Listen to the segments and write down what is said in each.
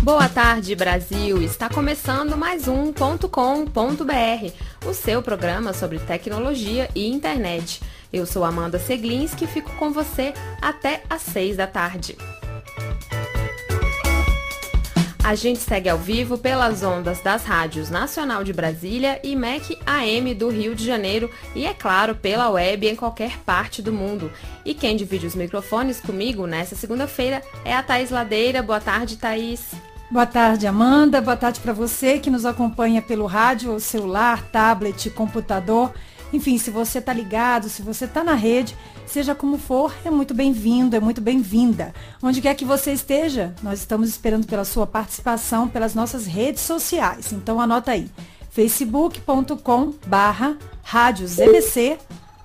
Boa tarde, Brasil! Está começando mais um .com.br, o seu programa sobre tecnologia e internet. Eu sou Amanda Seglinski e fico com você até às 6 da tarde. A gente segue ao vivo pelas ondas das rádios Nacional de Brasília e MEC AM do Rio de Janeiro e, é claro, pela web em qualquer parte do mundo. E quem divide os microfones comigo nessa segunda-feira é a Thaís Ladeira. Boa tarde, Thaís. Boa tarde, Amanda. Boa tarde para você que nos acompanha pelo rádio, celular, tablet, computador. Enfim, se você está ligado, se você está na rede, seja como for, é muito bem-vindo, é muito bem-vinda. Onde quer que você esteja, nós estamos esperando pela sua participação pelas nossas redes sociais. Então anota aí, facebook.com/radiozbc,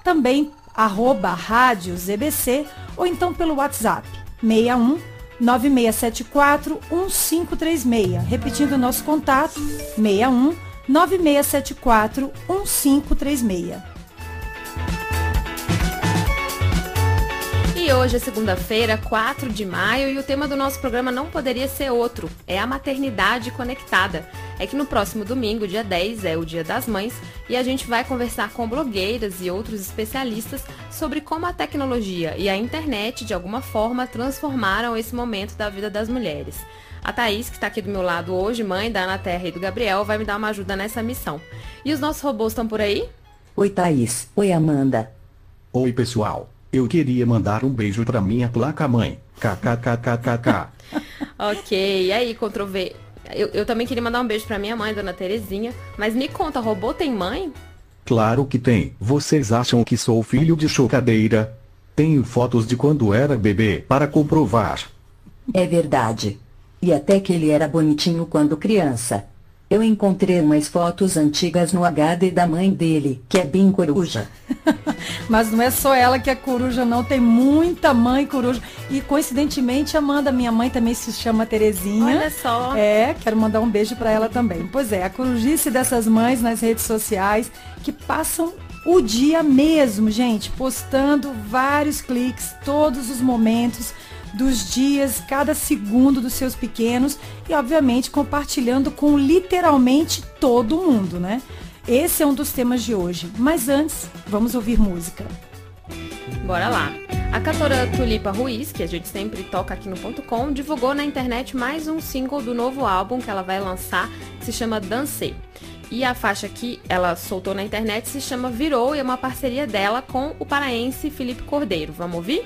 também @radiozbc, ou então pelo WhatsApp, 61 9674 1536. Repetindo o nosso contato, 61 9674 1536. E hoje é segunda-feira, 4 de maio, e o tema do nosso programa não poderia ser outro, é a maternidade conectada. É que no próximo domingo, dia 10, é o Dia das Mães, e a gente vai conversar com blogueiras e outros especialistas sobre como a tecnologia e a internet, de alguma forma, transformaram esse momento da vida das mulheres. A Thaís, que está aqui do meu lado hoje, mãe da Ana Terra e do Gabriel, vai me dar uma ajuda nessa missão. E os nossos robôs estão por aí? Oi, Thaís. Oi, Amanda. Oi, pessoal. Eu queria mandar um beijo pra minha placa-mãe. KKKKKK. Ok, e aí, Ctrl-V? Eu também queria mandar um beijo pra minha mãe, Dona Terezinha. Mas me conta, robô tem mãe? Claro que tem. Vocês acham que sou filho de chocadeira? Tenho fotos de quando era bebê para comprovar. É verdade. E até que ele era bonitinho quando criança. Eu encontrei umas fotos antigas no HD da mãe dele, que é bem coruja. Mas não é só ela que é coruja, não. Tem muita mãe coruja. E coincidentemente, Amanda, minha mãe também se chama Terezinha. Olha só. Quero mandar um beijo para ela também. Pois é, a corujice dessas mães nas redes sociais que passam o dia mesmo, gente, postando vários cliques, todos os momentos dos dias, cada segundo dos seus pequenos e, obviamente, compartilhando com literalmente todo mundo, né? Esse é um dos temas de hoje. Mas antes, vamos ouvir música. Bora lá. A cantora Tulipa Ruiz, que a gente sempre toca aqui no .com, divulgou na internet mais um single do novo álbum que ela vai lançar, que se chama Dancei. E a faixa que ela soltou na internet se chama Virou e é uma parceria dela com o paraense Felipe Cordeiro. Vamos ouvir?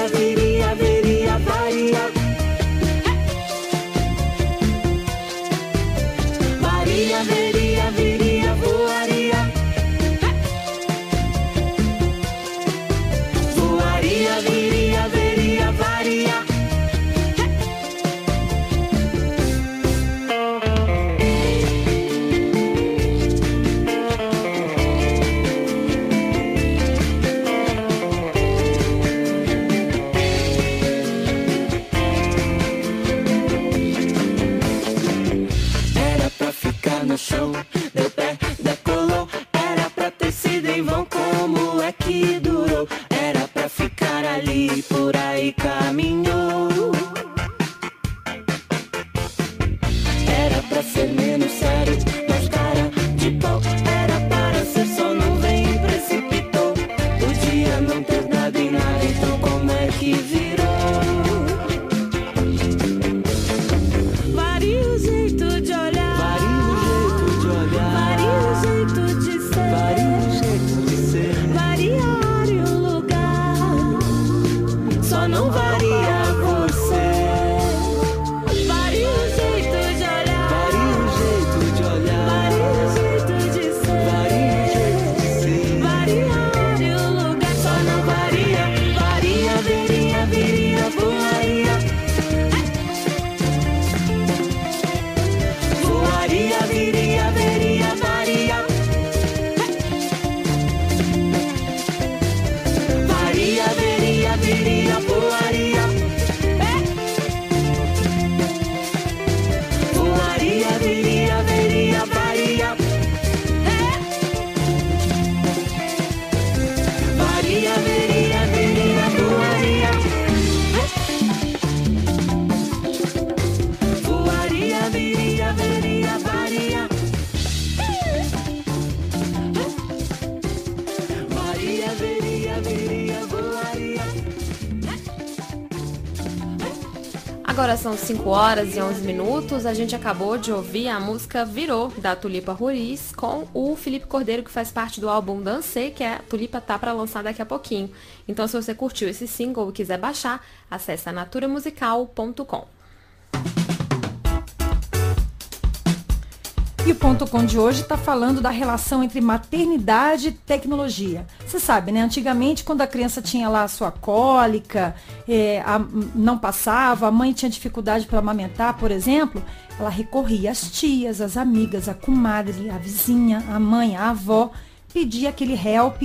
Varia, viria, veria, varia. Varia, veria, viria, voaria. Voaria, viria, veria, varia. Era pra ficar no chão, deu pé, decolou. Era pra ter sido em vão, como é que durou? Era pra ficar ali, por aí caminhou. Era pra ser menos sério, mais cara de pau. Era para ser só nuvem e precipitou. Podia não ter dado em nada, então como é que virou? Varia o jeito de olhar, varia o jeito de ser, varia a hora e o lugar, só não varia você. Varia o jeito de olhar, varia o jeito de ser, varia a hora e o lugar, só não varia. Varia, viria, viria, voaria. Voaria, viria, veria, varia. Varia, veria, viria, voaria. Voaria, viria, veria, varia. Varia, veria, viria, voaria. Voaria, viria, veria, varia. Varia, veria, viria, voaria. Agora são 5 horas e 11 minutos. A gente acabou de ouvir a música Virou, da Tulipa Ruiz, com o Felipe Cordeiro, que faz parte do álbum Dancê, que a Tulipa tá para lançar daqui a pouquinho. Então, se você curtiu esse single e quiser baixar, acesse naturamusical.com. E o Ponto Com de hoje está falando da relação entre maternidade e tecnologia. Você sabe, né? Antigamente, quando a criança tinha lá a sua cólica, não passava, a mãe tinha dificuldade para amamentar, por exemplo, ela recorria às tias, às amigas, à comadre, à vizinha, à mãe, à avó, pedia aquele help,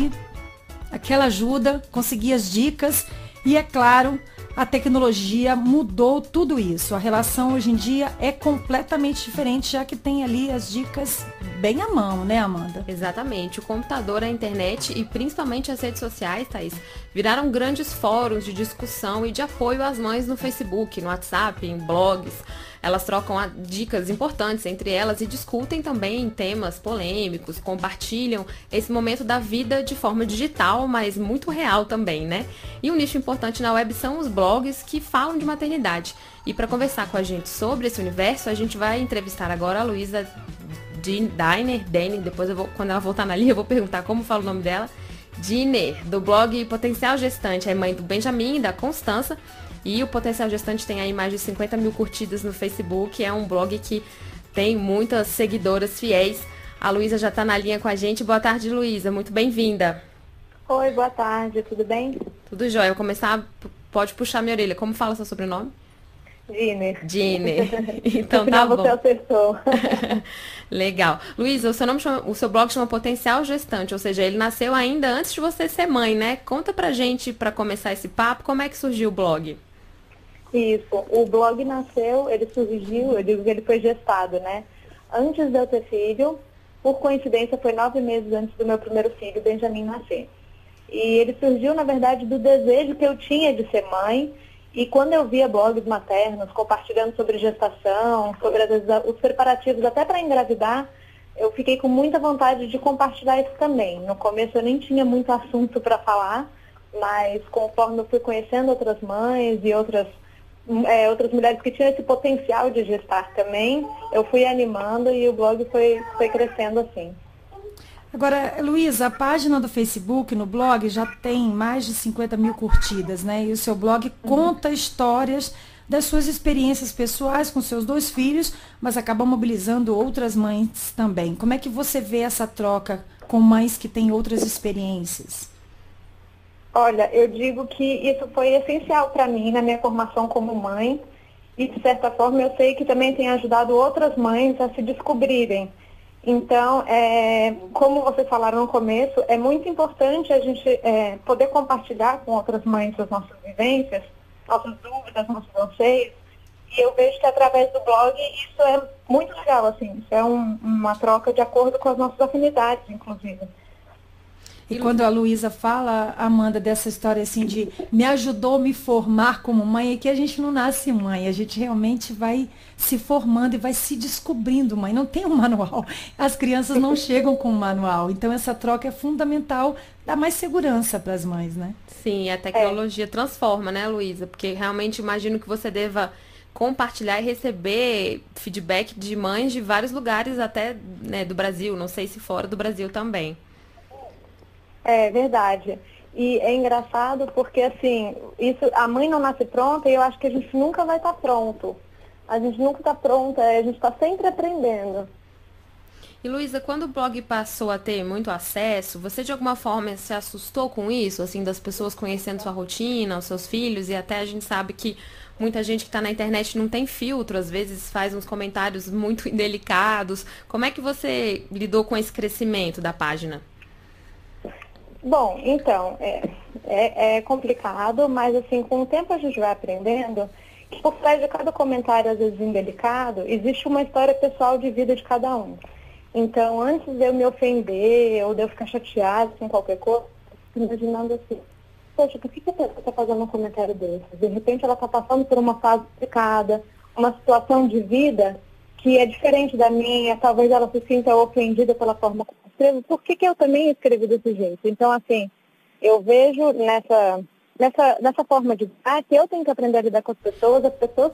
aquela ajuda, conseguia as dicas e, é claro, a tecnologia mudou tudo isso. A relação hoje em dia é completamente diferente, já que tem ali as dicas bem à mão, né, Amanda? Exatamente. O computador, a internet e principalmente as redes sociais, Thaís, viraram grandes fóruns de discussão e de apoio às mães no Facebook, no WhatsApp, em blogs. Elas trocam dicas importantes entre elas e discutem também temas polêmicos, compartilham esse momento da vida de forma digital, mas muito real também, né? E um nicho importante na web são os blogs que falam de maternidade. E para conversar com a gente sobre esse universo, a gente vai entrevistar agora a Luísa Diner, depois quando ela voltar na linha, eu vou perguntar como fala o nome dela. Diner, do blog Potencial Gestante, é mãe do Benjamin e da Constança. E o Potencial Gestante tem aí mais de 50 mil curtidas no Facebook. É um blog que tem muitas seguidoras fiéis. A Luísa já está na linha com a gente. Boa tarde, Luísa. Muito bem-vinda. Oi, boa tarde. Tudo bem? Tudo jóia. Eu vou começar... Pode puxar minha orelha. Como fala seu sobrenome? Diner. Então tá bom. Você acertou. Legal. Luísa, o seu blog chama Potencial Gestante, ou seja, ele nasceu ainda antes de você ser mãe, né? Conta pra gente, pra começar esse papo, como é que surgiu o blog? Isso. O blog nasceu, ele surgiu, eu digo que ele foi gestado, né? Antes de eu ter filho, por coincidência, foi 9 meses antes do meu primeiro filho, Benjamin, nascer. E ele surgiu, na verdade, do desejo que eu tinha de ser mãe. E quando eu via blogs maternos compartilhando sobre gestação, sobre os preparativos até para engravidar, eu fiquei com muita vontade de compartilhar isso também. No começo eu nem tinha muito assunto para falar, mas conforme eu fui conhecendo outras mães e outras mulheres que tinham esse potencial de gestar também, eu fui animando e o blog foi crescendo assim. Agora, Luísa, a página do Facebook, no blog, já tem mais de 50 mil curtidas, né? E o seu blog conta histórias das suas experiências pessoais com seus 2 filhos, mas acaba mobilizando outras mães também. Como é que você vê essa troca com mães que têm outras experiências? Olha, eu digo que isso foi essencial para mim na minha formação como mãe e, de certa forma, eu sei que também tem ajudado outras mães a se descobrirem. Então, como vocês falaram no começo, é muito importante a gente poder compartilhar com outras mães as nossas vivências, nossas dúvidas, nossos anseios. E eu vejo que através do blog isso é muito legal, assim, isso é uma troca de acordo com as nossas afinidades, inclusive. E quando a Luísa fala, Amanda, dessa história assim de me ajudou a me formar como mãe, é que a gente não nasce mãe, a gente realmente vai se formando e vai se descobrindo mãe. Não tem um manual, as crianças não chegam com um manual. Então essa troca é fundamental, dá mais segurança para as mães, né? Sim, a tecnologia transforma, né, Luísa? Porque realmente imagino que você deva compartilhar e receber feedback de mães de vários lugares, até, né, do Brasil, não sei se fora do Brasil também. É verdade. E é engraçado porque, assim, a mãe não nasce pronta e eu acho que a gente nunca vai estar pronto. A gente nunca está pronta, a gente está sempre aprendendo. E, Luísa, quando o blog passou a ter muito acesso, você de alguma forma se assustou com isso, assim, das pessoas conhecendo sua rotina, os seus filhos, e até a gente sabe que muita gente que está na internet não tem filtro, às vezes faz uns comentários muito indelicados. Como é que você lidou com esse crescimento da página? Bom, então, é complicado, mas assim, com o tempo a gente vai aprendendo que por trás de cada comentário, às vezes indelicado, existe uma história pessoal de vida de cada um. Então, antes de eu me ofender ou de eu ficar chateada com qualquer coisa, imaginando assim, poxa, por que a pessoa está fazendo um comentário desse? De repente ela está passando por uma fase complicada, uma situação de vida que é diferente da minha, talvez ela se sinta ofendida pela forma como eu escrevo, por que eu também escrevo desse jeito? Então, assim, eu vejo nessa forma de que eu tenho que aprender a lidar com as pessoas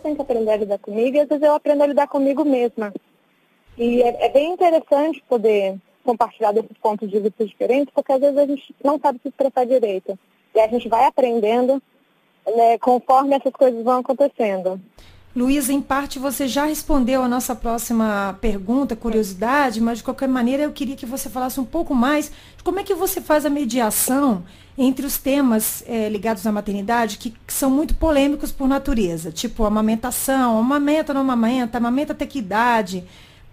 têm que aprender a lidar comigo, e às vezes eu aprendo a lidar comigo mesma. E é bem interessante poder compartilhar desses pontos de vista diferentes, porque às vezes a gente não sabe se expressar direito. E a gente vai aprendendo, né, conforme essas coisas vão acontecendo. Luísa, em parte você já respondeu a nossa próxima pergunta, curiosidade, mas de qualquer maneira eu queria que você falasse um pouco mais de como é que você faz a mediação entre os temas ligados à maternidade que são muito polêmicos por natureza, tipo amamentação, amamenta, não amamenta, amamenta até que idade,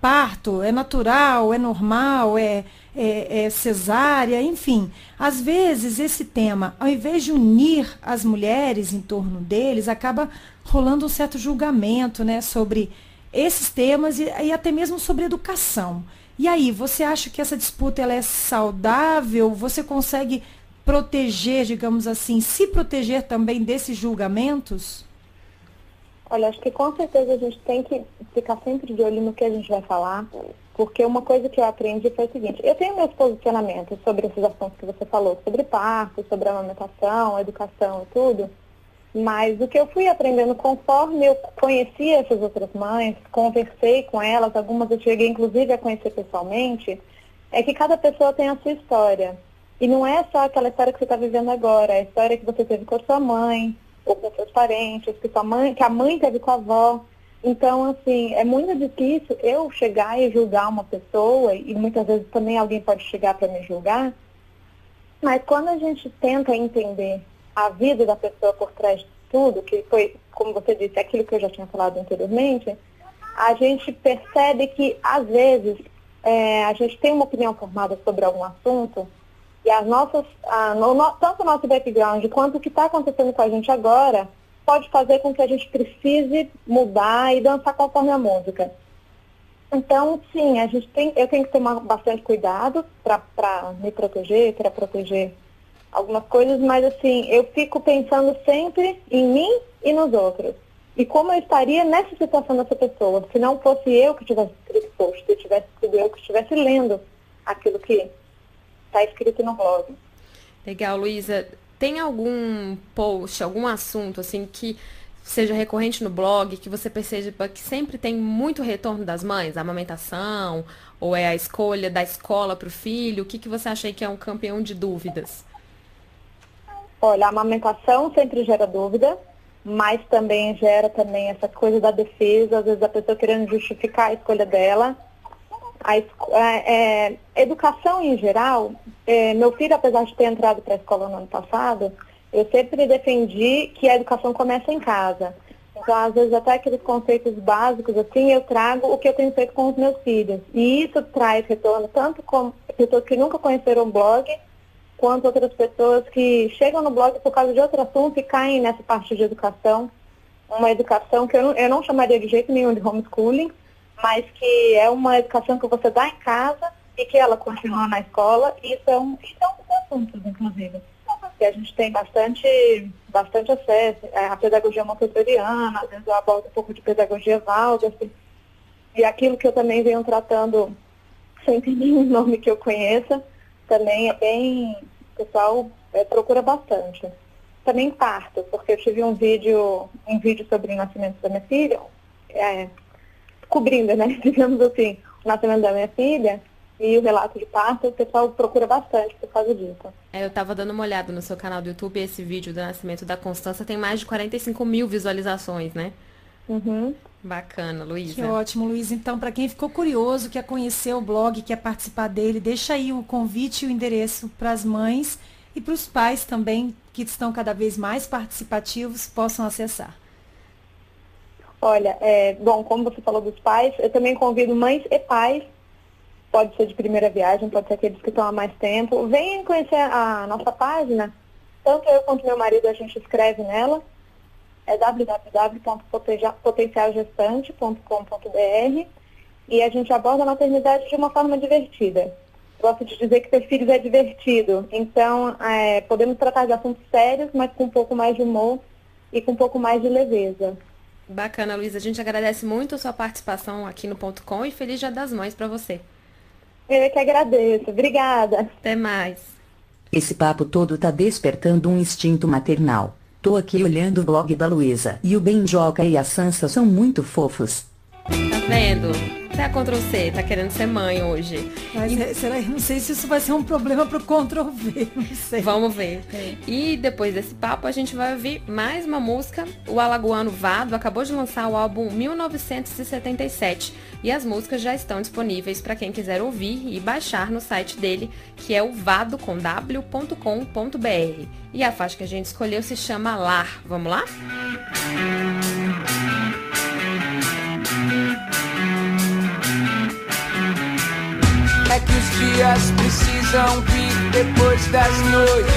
parto, é natural, é normal, é cesárea, enfim. Às vezes esse tema, ao invés de unir as mulheres em torno deles, acaba rolando um certo julgamento, né, sobre esses temas e até mesmo sobre educação. E aí, você acha que essa disputa ela é saudável? Você consegue proteger, digamos assim, se proteger também desses julgamentos? Olha, acho que com certeza a gente tem que ficar sempre de olho no que a gente vai falar, porque uma coisa que eu aprendi foi o seguinte: eu tenho meus posicionamentos sobre esses assuntos que você falou, sobre parto, sobre amamentação, educação e tudo, mas o que eu fui aprendendo conforme eu conheci essas outras mães, conversei com elas, algumas eu cheguei inclusive a conhecer pessoalmente, é que cada pessoa tem a sua história. E não é só aquela história que você está vivendo agora, é a história que você teve com a sua mãe, ou com seus parentes, que a mãe teve com a avó. Então, assim, é muito difícil eu chegar e julgar uma pessoa, e muitas vezes também alguém pode chegar para me julgar, mas quando a gente tenta entender a vida da pessoa por trás de tudo, que foi, como você disse, aquilo que eu já tinha falado anteriormente, a gente percebe que, às vezes, a gente tem uma opinião formada sobre algum assunto, e tanto o nosso background quanto o que está acontecendo com a gente agora pode fazer com que a gente precise mudar e dançar conforme a música. Então, sim, eu tenho que tomar bastante cuidado para me proteger, para proteger algumas coisas, mas assim, eu fico pensando sempre em mim e nos outros. E como eu estaria nessa situação dessa pessoa, se não fosse eu que tivesse escrito post, se tivesse sido eu que estivesse lendo aquilo que está escrito no blog. Legal, Luísa. Tem algum post, algum assunto, assim, que seja recorrente no blog, que você perceba que sempre tem muito retorno das mães, a amamentação, ou é a escolha da escola para o filho? O que você acha aí que é um campeão de dúvidas? Olha, a amamentação sempre gera dúvida, mas também gera também essa coisa da defesa, às vezes a pessoa querendo justificar a escolha dela. Educação em geral, meu filho, apesar de ter entrado para a escola no ano passado, eu sempre defendi que a educação começa em casa. Então, às vezes, até aqueles conceitos básicos, assim, eu trago o que eu tenho feito com os meus filhos. E isso traz retorno tanto com pessoas que nunca conheceram o blog, quanto outras pessoas que chegam no blog por causa de outro assunto e caem nessa parte de educação. Uma educação que eu não chamaria de jeito nenhum de homeschooling, mas que é uma educação que você dá em casa e que ela continua na escola. E isso é um dos assuntos, inclusive, que a gente tem bastante acesso. A pedagogia montessoriana, às vezes eu abordo um pouco de pedagogia Waldorf. E aquilo que eu também venho tratando, sem ter nenhum nome que eu conheça, também é bem, o pessoal procura bastante. Também parto, porque eu tive um vídeo sobre o nascimento da minha filha, cobrindo, né, digamos assim, o nascimento da minha filha e o relato de parto, o pessoal procura bastante por causa disso. Eu tava dando uma olhada no seu canal do YouTube, esse vídeo do nascimento da Constança tem mais de 45 mil visualizações, né? Uhum. Bacana, Luísa. Que ótimo, Luísa. Então, para quem ficou curioso, quer conhecer o blog, quer participar dele, deixa aí o convite e o endereço para as mães e para os pais também, que estão cada vez mais participativos, possam acessar. Olha, bom, como você falou dos pais, eu também convido mães e pais, pode ser de primeira viagem, pode ser aqueles que estão há mais tempo. Venham conhecer a nossa página, tanto eu quanto meu marido, a gente escreve nela, é www.potencialgestante.com.br e a gente aborda a maternidade de uma forma divertida. Gosto de dizer que ter filhos é divertido, então podemos tratar de assuntos sérios, mas com um pouco mais de humor e com um pouco mais de leveza. Bacana, Luísa. A gente agradece muito a sua participação aqui no Ponto Com e feliz Dia das Mães para você. Eu que agradeço. Obrigada. Até mais. Esse papo todo tá despertando um instinto maternal. Tô aqui olhando o blog da Luísa. E o Benjoca e a Sansa são muito fofos. Tá vendo? Você é Ctrl+C, tá querendo ser mãe hoje. Mas será? Não sei se isso vai ser um problema pro Ctrl+V, não sei. Vamos ver. E depois desse papo a gente vai ouvir mais uma música. O alagoano Vado acabou de lançar o álbum 1977 e as músicas já estão disponíveis para quem quiser ouvir e baixar no site dele, que é o vado.com.br. E a faixa que a gente escolheu se chama Lar. Vamos lá? É que os dias precisam vir depois das noites.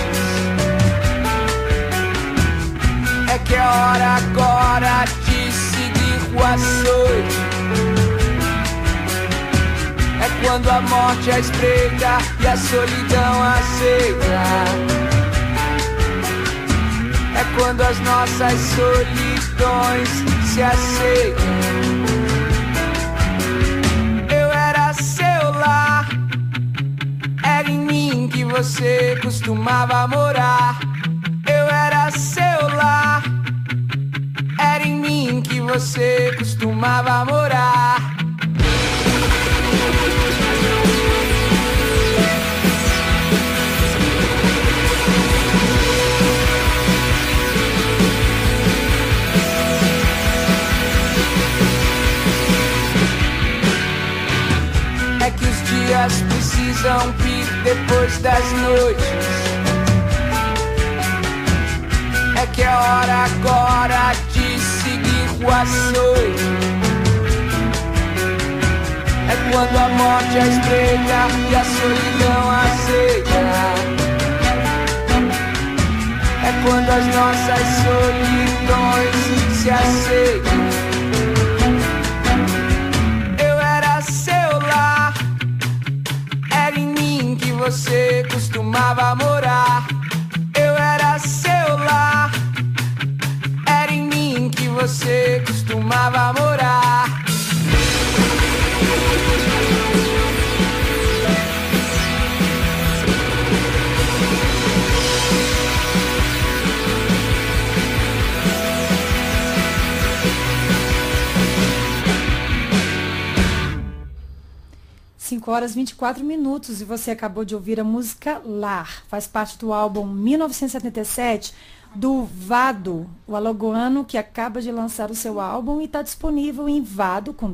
É que é hora agora de seguir o açoite. É quando a morte a espreita e a solidão aceita. É quando as nossas solidões se aceitam. Era em mim que você costumava morar. Eu era seu lar. Era em mim que você costumava morar. É que os dias precisam vir depois das noites. É que é hora agora de seguir o açoite. É quando a morte a espreita e a solidão aceita. É quando as nossas solidões se aceitam. Você costumava morar. Eu era seu lar. Era em mim que você costumava morar. 5 horas e 24 minutos e você acabou de ouvir a música Lar. Faz parte do álbum 1977 do Vado, o alagoano que acaba de lançar o seu álbum e está disponível em vado.com.br.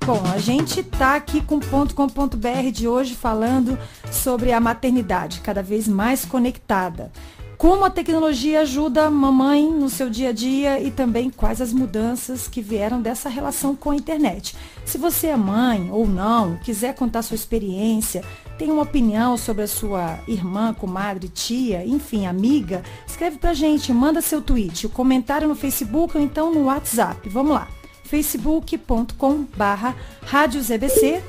Bom, a gente está aqui com .com.br de hoje falando sobre a maternidade cada vez mais conectada. Como a tecnologia ajuda a mamãe no seu dia a dia e também quais as mudanças que vieram dessa relação com a internet. Se você é mãe ou não, quiser contar sua experiência, tem uma opinião sobre a sua irmã, comadre, tia, enfim, amiga, escreve pra gente, manda seu tweet, o comentário no Facebook ou então no WhatsApp. Vamos lá, facebook.com/RádioZBC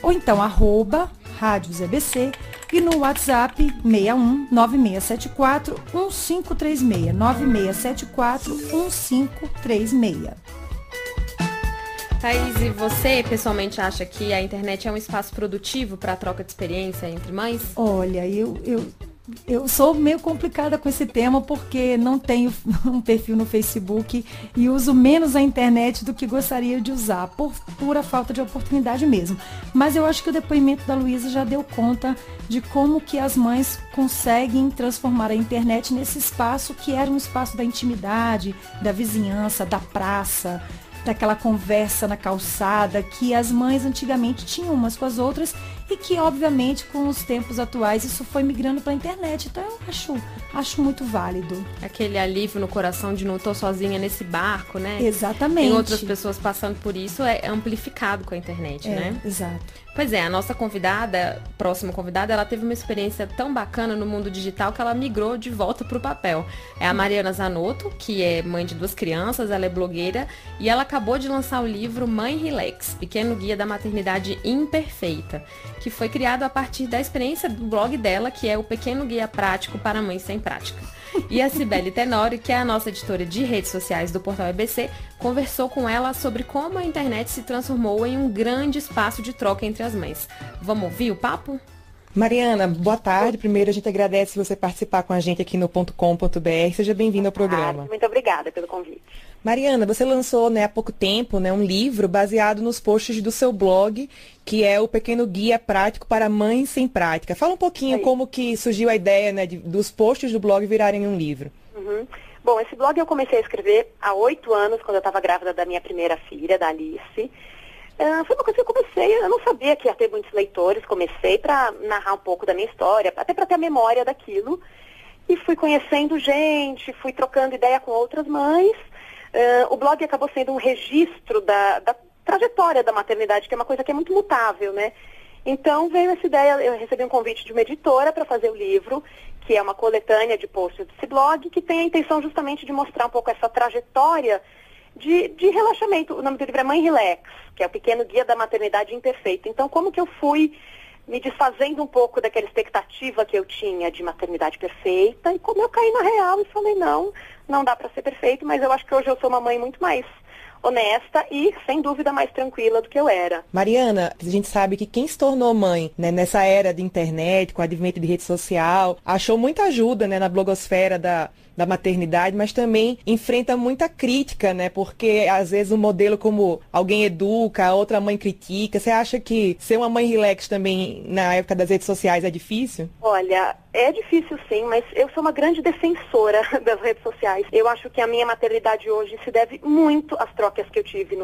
ou então @RádioZBC e no WhatsApp 61 9674 1536 9674 1536. Thaís, e você pessoalmente acha que a internet é um espaço produtivo para a troca de experiência entre mães? Olha, eu sou meio complicada com esse tema porque não tenho um perfil no Facebook e uso menos a internet do que gostaria de usar, por pura falta de oportunidade mesmo. Mas eu acho que o depoimento da Luísa já deu conta de como que as mães conseguem transformar a internet nesse espaço que era um espaço da intimidade, da vizinhança, da praça, daquela conversa na calçada que as mães antigamente tinham umas com as outras e que, obviamente, com os tempos atuais, isso foi migrando para a internet. Então, eu acho muito válido. Aquele alívio no coração de não estou sozinha nesse barco, né? Exatamente. Tem outras pessoas passando por isso, é amplificado com a internet, né? Exato. Pois é, a nossa próxima convidada, ela teve uma experiência tão bacana no mundo digital que ela migrou de volta para o papel. É a Mariana Zanotto, que é mãe de 2 crianças, ela é blogueira e ela acabou de lançar o livro Mãe Relax, Pequeno Guia da Maternidade Imperfeita, que foi criado a partir da experiência do blog dela, que é o Pequeno Guia Prático para Mães Sem Prática. E a Cibele Tenório, que é a nossa editora de redes sociais do Portal EBC, conversou com ela sobre como a internet se transformou em um grande espaço de troca entre as mães. Vamos ouvir o papo? Mariana, boa tarde. Primeiro, a gente agradece você participar com a gente aqui no .com.br. Seja bem-vinda ao programa. Muito obrigada pelo convite. Mariana, você lançou há pouco tempo um livro baseado nos posts do seu blog, que é o Pequeno Guia Prático para Mães Sem Prática. Fala um pouquinho como que surgiu a ideia dos posts do blog virarem um livro. Uhum. Bom, esse blog eu comecei a escrever há 8 anos, quando eu estava grávida da minha primeira filha, da Alice. Foi uma coisa que eu comecei, eu não sabia que ia ter muitos leitores, comecei para narrar um pouco da minha história, até para ter a memória daquilo. E fui conhecendo gente, fui trocando ideia com outras mães. O blog acabou sendo um registro da trajetória da maternidade, que é uma coisa que é muito mutável, né? Então veio essa ideia, eu recebi um convite de uma editora para fazer o livro, que é uma coletânea de posts desse blog, que tem a intenção justamente de mostrar um pouco essa trajetória de relaxamento. O nome do livro é Mãe Relax, que é o Pequeno Guia da Maternidade Imperfeita. Então, como que eu fui me desfazendo um pouco daquela expectativa que eu tinha de maternidade perfeita, e como eu caí na real e falei, não dá para ser perfeito, mas eu acho que hoje eu sou uma mãe muito mais honesta e, sem dúvida, mais tranquila do que eu era. Mariana, a gente sabe que quem se tornou mãe, nessa era de internet, com o advento de rede social, achou muita ajuda, na blogosfera da maternidade, mas também enfrenta muita crítica, porque às vezes o modelo como alguém educa, a outra mãe critica. Você acha que ser uma mãe relax também na época das redes sociais é difícil? Olha, é difícil sim, mas eu sou uma grande defensora das redes sociais. Eu acho que a minha maternidade hoje se deve muito às trocas que eu tive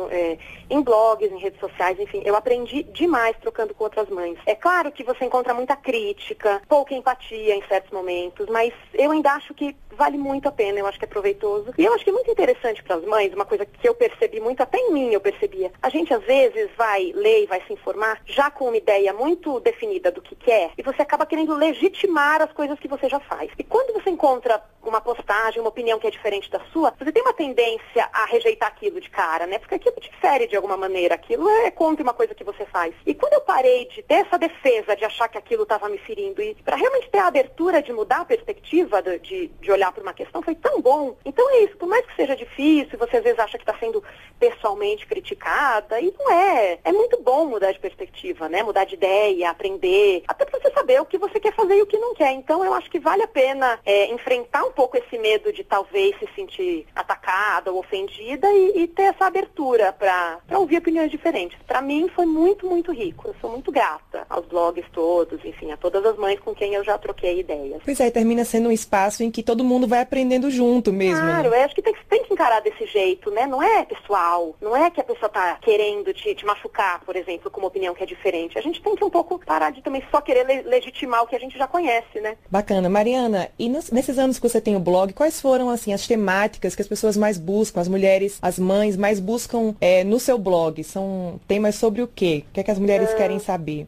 em blogs, em redes sociais, enfim. Eu aprendi demais trocando com outras mães. É claro que você encontra muita crítica, pouca empatia em certos momentos, mas eu ainda acho que vale muito a pena, eu acho que é proveitoso. E eu acho que é muito interessante para as mães, uma coisa que eu percebi muito, até em mim eu percebia. A gente às vezes vai ler e vai se informar já com uma ideia muito definida do que quer, e você acaba querendo legitimar as coisas que você já faz. E quando você encontra uma postagem, uma opinião que é diferente da sua, você tem uma tendência a rejeitar aquilo de cara, porque aquilo te fere de alguma maneira, aquilo é contra uma coisa que você faz. E quando eu parei de ter essa defesa, de achar que aquilo estava me ferindo, e para realmente ter a abertura de mudar a perspectiva de olhar para uma questão, foi tão bom. Então é isso, por mais que seja difícil, você às vezes acha que está sendo pessoalmente criticada, e não é. É muito bom mudar de perspectiva, mudar de ideia, aprender, até para você saber o que você quer fazer e o que não quer. Então eu acho que vale a pena enfrentar um pouco esse medo de talvez se sentir atacada ou ofendida e ter essa abertura para ouvir opiniões diferentes. Para mim foi muito, muito rico. Eu sou muito grata aos blogs todos, enfim, a todas as mães com quem eu já troquei ideias. Pois é, termina sendo um espaço em que todo mundo vai aprendendo junto mesmo. Claro, né? eu acho que tem que encarar desse jeito, né? Não é pessoal, não é que a pessoa tá querendo te machucar, por exemplo, com uma opinião que é diferente. A gente tem que um pouco parar de também só querer legitimar o que a gente já conhece, né? Bacana. Mariana, e nesses anos que você tem o blog, quais foram, assim, as temáticas que as pessoas mais buscam, as mulheres, as mães mais buscam no seu blog? São temas sobre o quê? O que é que as mulheres querem saber?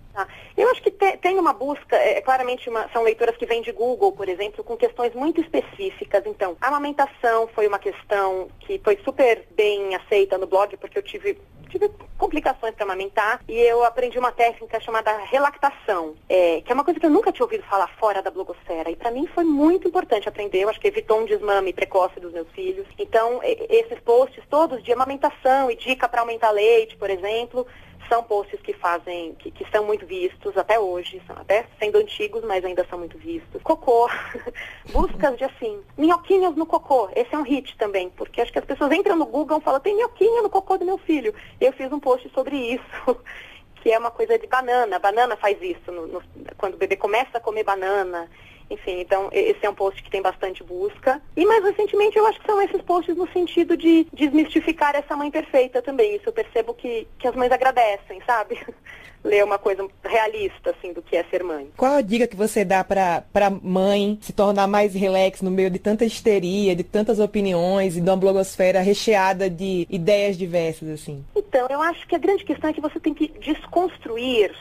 Eu acho que tem uma busca, claramente são leitoras que vêm de Google, por exemplo, com questões muito específicas. Então, a amamentação foi uma questão que foi super bem aceita no blog, porque eu tive complicações para amamentar e eu aprendi uma técnica chamada relactação, que é uma coisa que eu nunca tinha ouvido falar fora da blogosfera, e para mim foi muito importante aprender. Eu acho que evitou um desmame precoce dos meus filhos. Então, esses posts todos de amamentação e dica para aumentar leite, por exemplo, são posts que são muito vistos até hoje, são até sendo antigos, mas ainda são muito vistos. Cocô, buscas de minhoquinhos no cocô, esse é um hit também, porque acho que as pessoas entram no Google e falam, tem minhoquinha no cocô do meu filho. Eu fiz um post sobre isso, que é uma coisa de banana. A banana faz isso, quando o bebê começa a comer banana. Enfim, então esse é um post que tem bastante busca. E mais recentemente eu acho que são esses posts no sentido de desmistificar essa mãe perfeita também. Isso eu percebo que as mães agradecem, sabe? Ler uma coisa realista, assim, do que é ser mãe. Qual a dica que você dá pra mãe se tornar mais relax no meio de tanta histeria, de tantas opiniões e de uma blogosfera recheada de ideias diversas, assim? Então, eu acho que a grande questão é que você tem que desconstruir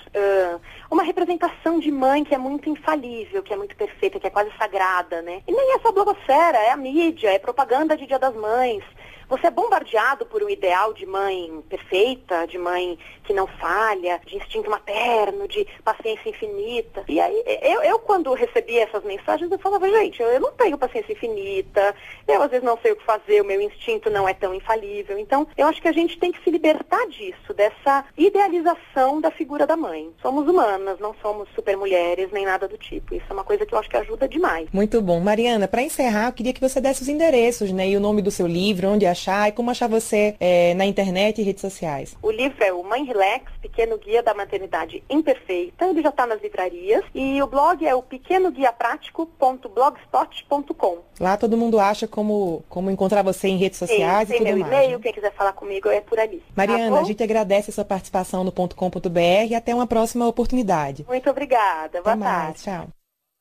uma representação de mãe que é muito infalível, que é muito perfeita, que é quase sagrada, né? E nem é só a blogosfera, é a mídia, é propaganda de Dia das Mães. Você é bombardeado por um ideal de mãe perfeita, de mãe que não falha, de instinto materno, de paciência infinita. E aí, eu quando recebia essas mensagens, eu falava, gente, eu não tenho paciência infinita, eu às vezes não sei o que fazer, o meu instinto não é tão infalível. Então, eu acho que a gente tem que se libertar disso, dessa idealização da figura da mãe. Somos humanas, não somos super mulheres, nem nada do tipo. Isso é uma coisa que eu acho que ajuda demais. Muito bom. Mariana, para encerrar, eu queria que você desse os endereços, né, e o nome do seu livro, onde achar e como achar você na internet e redes sociais. O livro é o Mãe Relax, Pequeno Guia da Maternidade Imperfeita. Ele já está nas livrarias. E o blog é o pequenoguiapratico.blogspot.com. Lá todo mundo acha como encontrar você em redes sociais. Sim, e tudo meu mais. E-mail, né? quem quiser falar comigo é por ali. Mariana, Tá, a gente agradece a sua participação no .com.br e até uma próxima oportunidade. muito obrigada. Boa Até tarde. mais. Tchau.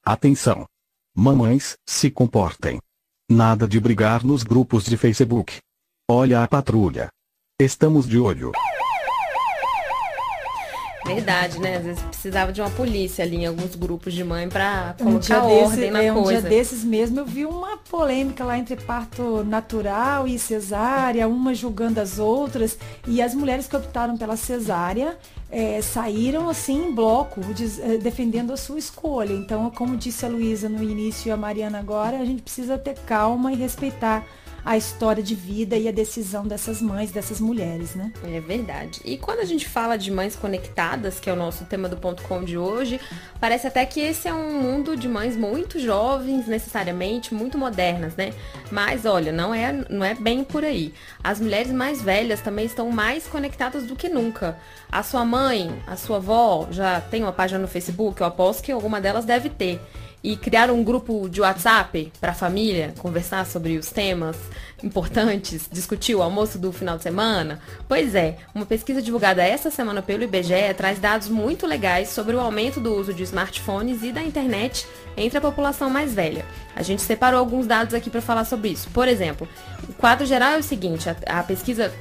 Atenção! Mamães, se comportem. Nada de brigar nos grupos de Facebook. Olha a patrulha. Estamos de olho. Verdade, né? Às vezes precisava de uma polícia ali em alguns grupos de mãe pra Um dia colocar ordem na um coisa. dia desses mesmo eu vi uma polêmica lá entre parto natural e cesárea, uma julgando as outras, e as mulheres que optaram pela cesárea saíram assim em bloco, defendendo a sua escolha. Então, como disse a Luísa no início e a Mariana agora, a gente precisa ter calma e respeitar a história de vida e a decisão dessas mães, dessas mulheres, né? É verdade. E quando a gente fala de mães conectadas, que é o nosso tema do .com de hoje, parece até que esse é um mundo de mães muito jovens, necessariamente, muito modernas, né? Mas, olha, não é bem por aí. As mulheres mais velhas também estão mais conectadas do que nunca. A sua mãe, a sua avó já tem uma página no Facebook? Eu aposto que alguma delas deve ter. E criar um grupo de WhatsApp para a família, conversar sobre os temas importantes, discutir o almoço do final de semana? Pois é, uma pesquisa divulgada essa semana pelo IBGE traz dados muito legais sobre o aumento do uso de smartphones e da internet entre a população mais velha. A gente separou alguns dados aqui para falar sobre isso. Por exemplo, o quadro geral é o seguinte, a pesquisa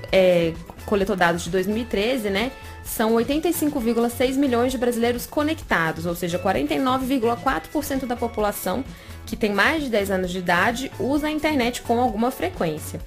coletou dados de 2013, né? São 85,6 milhões de brasileiros conectados, ou seja, 49,4% da população que tem mais de 10 anos de idade usa a internet com alguma frequência.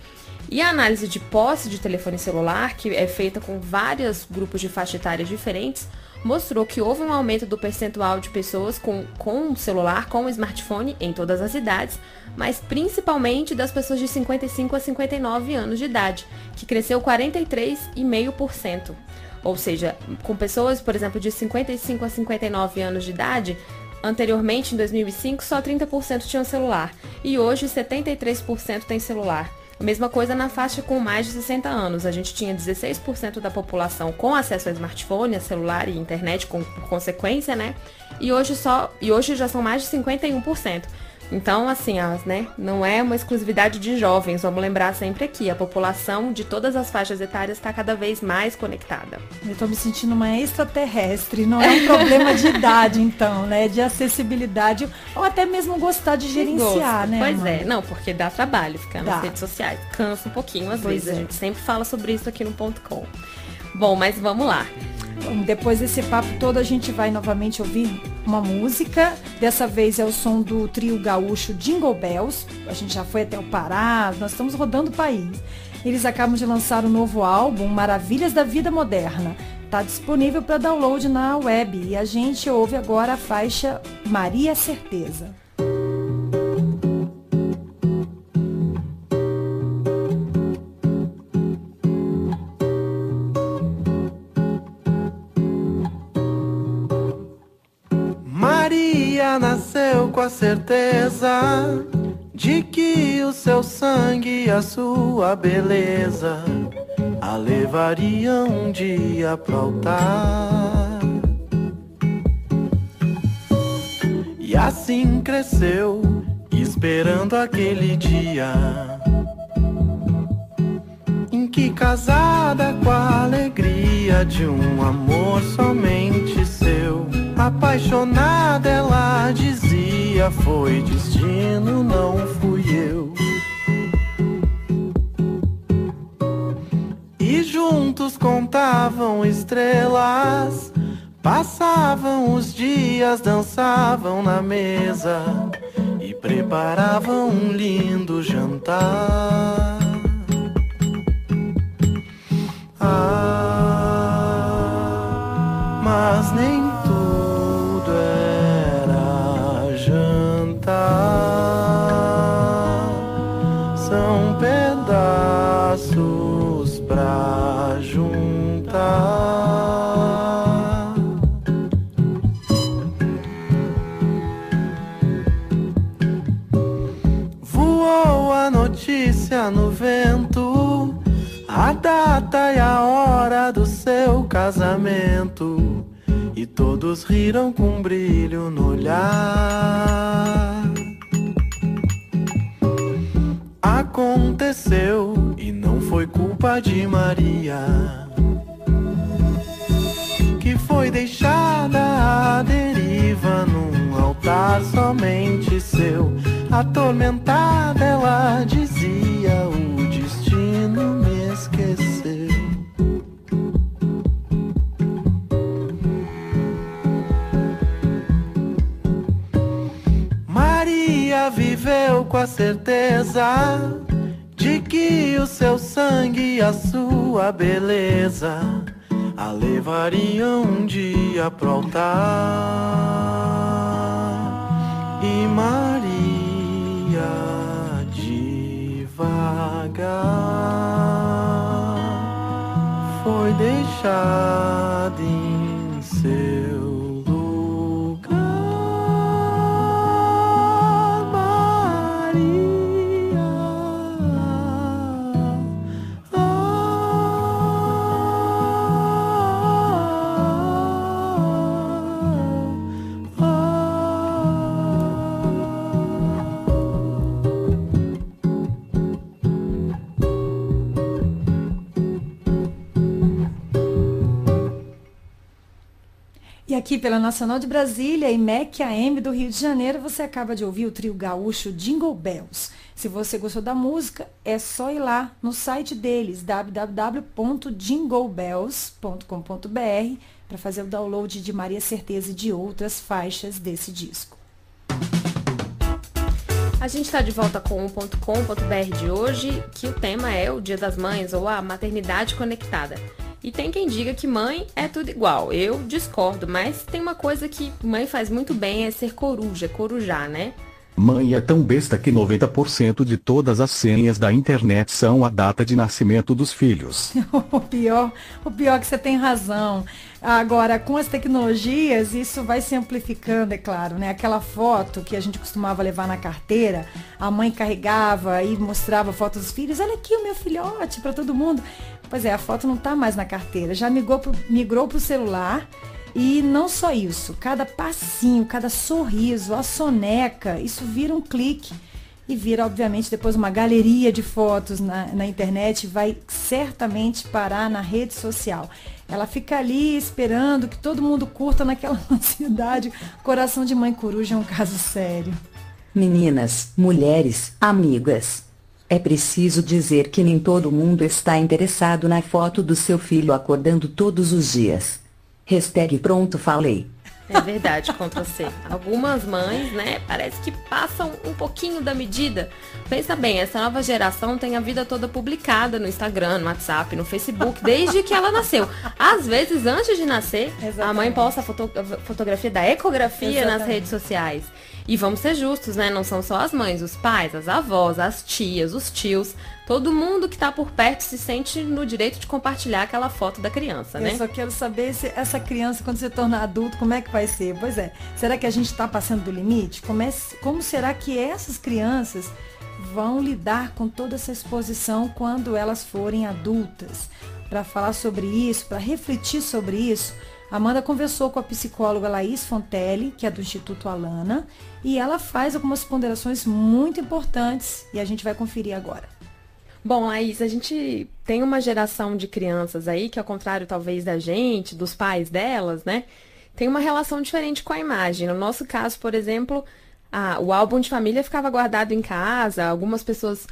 E a análise de posse de telefone celular, que é feita com vários grupos de faixa etária diferentes, mostrou que houve um aumento do percentual de pessoas com celular, com smartphone em todas as idades, mas principalmente das pessoas de 55 a 59 anos de idade, que cresceu 43,5%. Ou seja, com pessoas, por exemplo, de 55 a 59 anos de idade, Anteriormente, em 2005, só 30% tinham celular. E hoje, 73% tem celular. A mesma coisa na faixa com mais de 60 anos. A gente tinha 16% da população com acesso a smartphone, a celular e internet por consequência, né? E hoje já são mais de 51%. Então, assim, né, não é uma exclusividade de jovens, vamos lembrar sempre aqui, a população de todas as faixas etárias está cada vez mais conectada. Eu tô me sentindo uma extraterrestre, não é um problema de idade, então, né, de acessibilidade, ou até mesmo gostar de gerenciar, né? Pois Amanda? não, porque dá trabalho ficar nas redes sociais, cansa um pouquinho às vezes, a gente sempre fala sobre isso aqui no .com. Bom, mas vamos lá. Bom, depois desse papo todo, a gente vai novamente ouvir uma música. Dessa vez é o som do trio gaúcho Jingle Bells. A gente já foi até o Pará, nós estamos rodando o país. Eles acabam de lançar um novo álbum, Maravilhas da Vida Moderna. Está disponível para download na web. E a gente ouve agora a faixa Maria Certeza. Nasceu com a certeza de que o seu sangue e a sua beleza a levariam um dia pro altar. E assim cresceu, esperando aquele dia em que, casada com a alegria de um amor somente seu, apaixonada ela dizia, foi destino, não fui eu. E juntos contavam estrelas, passavam os dias, dançavam na mesa e preparavam um lindo jantar. Mas nem tudo era jantar, são pedaços pra juntar. Voou a notícia no vento, a data e a hora do seu casamento, e todos riram com brilho no olhar. Aconteceu e não foi culpa de Maria, que foi deixada à deriva num altar somente seu. Atormentada ela dizia, o destino me esqueceu. Maria viveu com a certeza de que o seu sangue e a sua beleza a levariam um dia pro altar. E Maria devagar foi deixada em seu lugar. Maria, E aqui pela Nacional de Brasília e MEC AM do Rio de Janeiro, você acaba de ouvir o trio gaúcho Jingle Bells. Se você gostou da música, é só ir lá no site deles, www.jinglebells.com.br, para fazer o download de Maria Certeza e de outras faixas desse disco. A gente está de volta com o .com.br de hoje, que o tema é o Dia das Mães ou a maternidade conectada. E tem quem diga que mãe é tudo igual. Eu discordo, mas tem uma coisa que mãe faz muito bem, é ser coruja, corujar, né? Mãe é tão besta que 90% de todas as senhas da internet são a data de nascimento dos filhos. O pior é que você tem razão. Agora, com as tecnologias, isso vai se amplificando, é claro, né? Aquela foto que a gente costumava levar na carteira, a mãe carregava e mostrava fotos dos filhos. Olha aqui o meu filhote para todo mundo. Pois é, a foto não está mais na carteira, já migrou para o celular. E não só isso, cada passinho, cada sorriso, a soneca, isso vira um clique e vira, obviamente, depois uma galeria de fotos na internet, vai certamente parar na rede social. Ela fica ali esperando que todo mundo curta naquela ansiedade. Coração de mãe coruja é um caso sério. Meninas, mulheres, amigas. É preciso dizer que nem todo mundo está interessado na foto do seu filho acordando todos os dias. #pronto falei. É verdade, Ctrl+C. Algumas mães, né, parece que passam um pouquinho da medida. Pensa bem, essa nova geração tem a vida toda publicada no Instagram, no WhatsApp, no Facebook, desde que ela nasceu. Às vezes, antes de nascer, Exatamente. a mãe posta a fotografia da ecografia nas redes sociais. E vamos ser justos, né? Não são só as mães, os pais, as avós, as tias, os tios. Todo mundo que tá por perto se sente no direito de compartilhar aquela foto da criança, né? Eu só quero saber se essa criança, quando se tornar adulto, como é que vai ser? Pois é, será que a gente está passando do limite? Como será que essas crianças vão lidar com toda essa exposição quando elas forem adultas? Para falar sobre isso, para refletir sobre isso, Amanda conversou com a psicóloga Laís Fontelli, que é do Instituto Alana, e ela faz algumas ponderações muito importantes e a gente vai conferir agora. Bom, Laís, a gente tem uma geração de crianças aí que, ao contrário talvez da gente, dos pais delas, né, tem uma relação diferente com a imagem. No nosso caso, por exemplo, o álbum de família ficava guardado em casa, algumas pessoas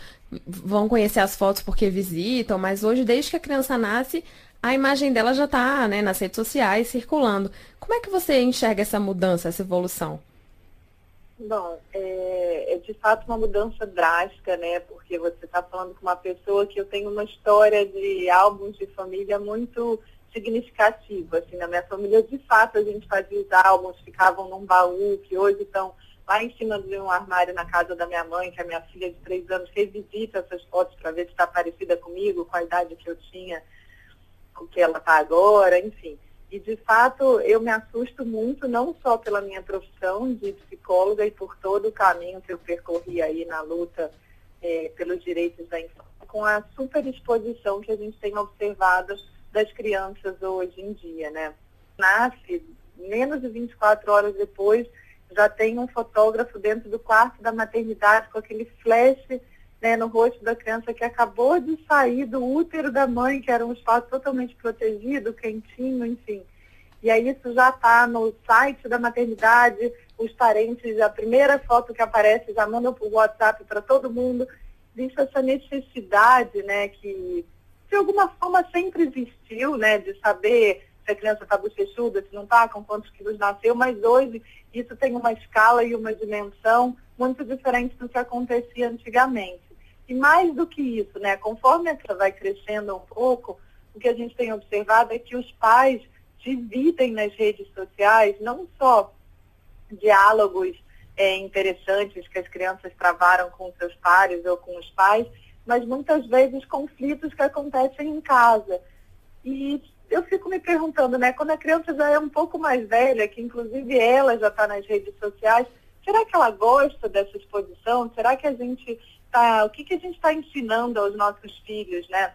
vão conhecer as fotos porque visitam, mas hoje, desde que a criança nasce, a imagem dela já está, né, nas redes sociais, circulando. Como é que você enxerga essa mudança, essa evolução? Bom, é de fato uma mudança drástica, né? Porque você está falando com uma pessoa que eu tenho uma história de álbuns de família muito significativa. Assim, na minha família, de fato, a gente fazia os álbuns, ficavam num baú, que hoje estão lá em cima de um armário na casa da minha mãe, que a minha filha de 3 anos revisita essas fotos para ver se está parecida comigo, com a idade que eu tinha, com o que ela está agora, enfim. E, de fato, eu me assusto muito, não só pela minha profissão de psicóloga e por todo o caminho que eu percorri aí na luta pelos direitos da infância, com a superexposição que a gente tem observado das crianças hoje em dia, né? Nasce, menos de 24 horas depois, já tem um fotógrafo dentro do quarto da maternidade com aquele flash, né, no rosto da criança que acabou de sair do útero da mãe, que era um espaço totalmente protegido, quentinho, enfim. E aí isso já está no site da maternidade, os parentes, a primeira foto que aparece já mandam por WhatsApp para todo mundo. Existe essa necessidade, né, que de alguma forma sempre existiu, né, de saber se a criança está bochechuda, se não está, com quantos quilos nasceu, mas hoje isso tem uma escala e uma dimensão muito diferente do que acontecia antigamente. E mais do que isso, né, conforme a criança vai crescendo um pouco, o que a gente tem observado é que os pais dividem nas redes sociais não só diálogos interessantes que as crianças travaram com seus pares ou com os pais, mas muitas vezes conflitos que acontecem em casa. E eu fico me perguntando, né, quando a criança já é um pouco mais velha, que inclusive ela já está nas redes sociais, será que ela gosta dessa exposição? Será que a gente está... O que a gente está ensinando aos nossos filhos, né?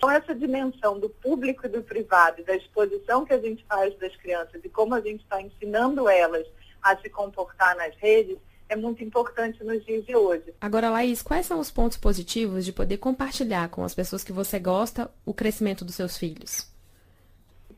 Com essa dimensão do público e do privado, da exposição que a gente faz das crianças e como a gente está ensinando elas a se comportar nas redes, é muito importante nos dias de hoje. Agora, Laís, quais são os pontos positivos de poder compartilhar com as pessoas que você gosta o crescimento dos seus filhos?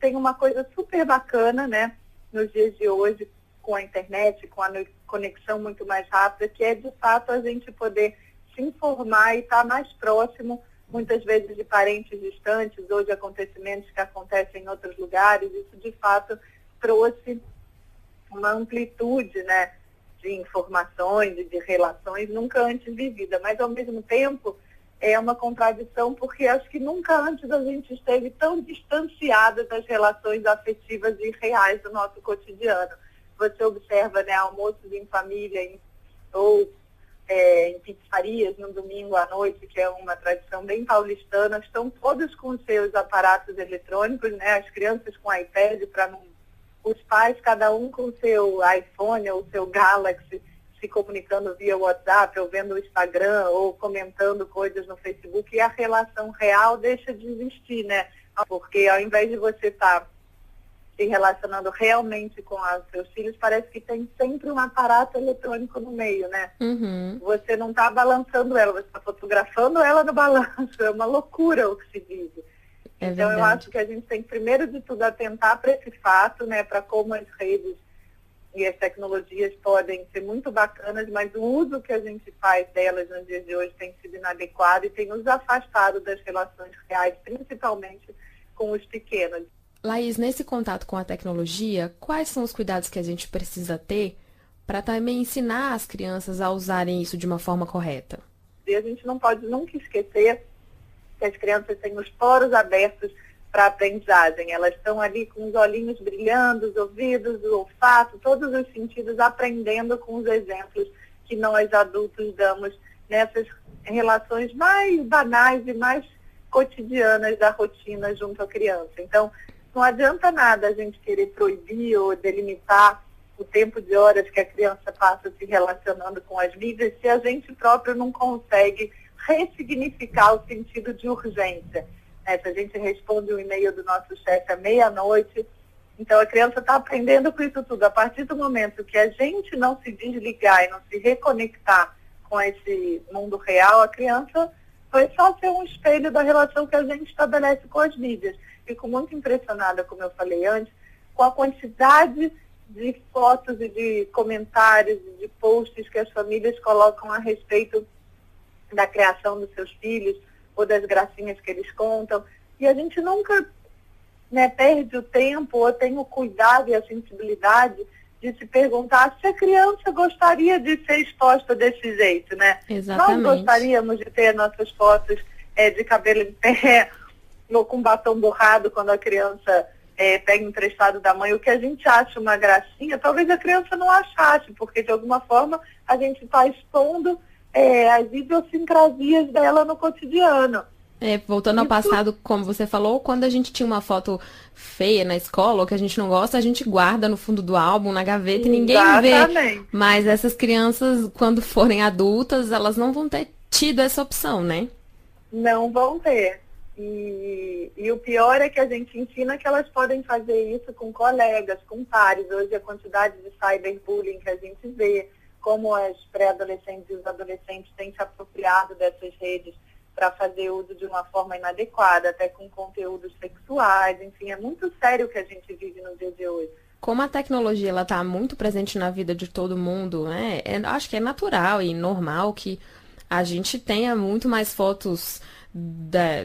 Tem uma coisa super bacana, né, nos dias de hoje, com a internet, com a conexão muito mais rápida, que é, de fato, a gente poder se informar e estar mais próximo, muitas vezes de parentes distantes ou de acontecimentos que acontecem em outros lugares. Isso, de fato, trouxe uma amplitude, né, de informações e de relações nunca antes vivida, mas, ao mesmo tempo, é uma contradição, porque acho que nunca antes a gente esteve tão distanciada das relações afetivas e reais do nosso cotidiano. Você observa, né, almoços em família, ou em pizzarias no domingo à noite, que é uma tradição bem paulistana, estão todos com seus aparatos eletrônicos, né? As crianças com iPad, para não... Os pais, cada um com seu iPhone ou seu Galaxy, se comunicando via WhatsApp, ou vendo o Instagram, ou comentando coisas no Facebook, e a relação real deixa de existir, né? Porque ao invés de você estar se relacionando realmente com os seus filhos, parece que tem sempre um aparato eletrônico no meio, né? Uhum. Você não está balançando ela, você está fotografando ela no balanço. É uma loucura o que se vive. É então, verdade. eu acho que a gente tem, primeiro de tudo, atentar para esse fato, né? Para como as redes e as tecnologias podem ser muito bacanas, mas o uso que a gente faz delas nos dias de hoje tem sido inadequado e tem nos afastado das relações reais, principalmente com os pequenos. Laís, nesse contato com a tecnologia, quais são os cuidados que a gente precisa ter para também ensinar as crianças a usarem isso de uma forma correta? E a gente não pode nunca esquecer que as crianças têm os poros abertos para a aprendizagem. Elas estão ali com os olhinhos brilhando, os ouvidos, o olfato, todos os sentidos aprendendo com os exemplos que nós adultos damos nessas relações mais banais e mais cotidianas da rotina junto à criança. Então, não adianta nada a gente querer proibir ou delimitar o tempo de horas que a criança passa se relacionando com as mídias se a gente próprio não consegue ressignificar o sentido de urgência. Se a gente responde um e-mail do nosso chefe à meia-noite, então a criança está aprendendo com isso tudo. A partir do momento que a gente não se desligar e não se reconectar com esse mundo real, a criança vai só ser um espelho da relação que a gente estabelece com as mídias. Fico muito impressionada, como eu falei antes, com a quantidade de fotos e de comentários e de posts que as famílias colocam a respeito da criação dos seus filhos ou das gracinhas que eles contam. E a gente nunca, né, perde o tempo ou tem o cuidado e a sensibilidade de se perguntar se a criança gostaria de ser exposta desse jeito, né? Exatamente. Nós gostaríamos de ter nossas fotos de cabelo em pé, ou com batom borrado quando a criança pega emprestado da mãe. O que a gente acha uma gracinha, talvez a criança não achasse, porque de alguma forma a gente está expondo as idiosincrasias dela no cotidiano. Voltando ao passado, como você falou, quando a gente tinha uma foto feia na escola, ou que a gente não gosta, a gente guarda no fundo do álbum, na gaveta, e ninguém vê. Mas essas crianças, quando forem adultas, elas não vão ter tido essa opção, né? Não vão ter. E o pior é que a gente ensina que elas podem fazer isso com colegas, com pares. Hoje a quantidade de cyberbullying que a gente vê, como as pré-adolescentes e os adolescentes têm se apropriado dessas redes para fazer uso de uma forma inadequada, até com conteúdos sexuais, enfim, é muito sério o que a gente vive no dia de hoje. Como a tecnologia ela está muito presente na vida de todo mundo, né? Acho que é natural e normal que a gente tenha muito mais fotos